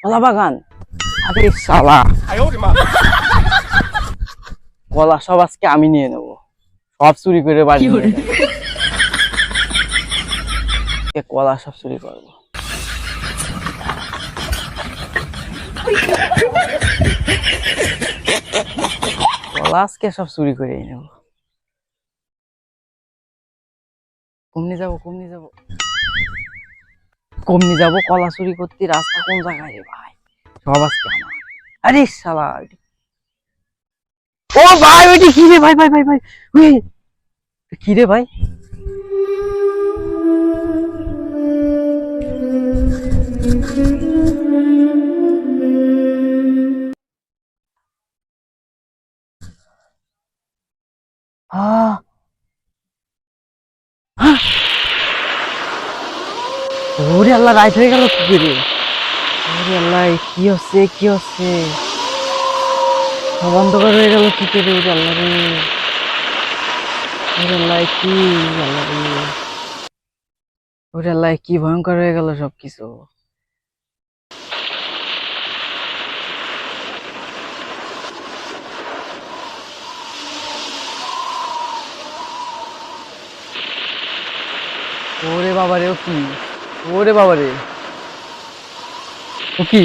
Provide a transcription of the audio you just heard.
কলা বাগান। আরে শালা, কলা সব আজকে আমি নিয়ে নেবো, সব চুরি করে বাড়ি নিয়ে যাবো। কলা সব চুরি করবো। কলা আজকে সব চুরি করে নেব। কমনি যাবো কলা চুরি করতে। রাস্তা কোন জায়গায় রে ভাই? সব আজকে আমার। আরে শালা, ও ভাই ওইটি কি রে? ভাই ভাই ভাই ভাই ওই কি রে ভাই? ওরে আল্লাহ, রাইট হয়ে গেল কি করে? ওরে আল্লাহ, কি হচ্ছে? সব অন্ধকার হয়ে গেল কি করে? ওরে আল্লাহ রে, ওরে আল্লাহ কি, আল্লাহ রে, ওরে আল্লাহ কি ভয়ঙ্কর হয়ে গেল সবকিছু। ওরে বাবা রে, ও কি? ওরে বাবা রে, ও কি?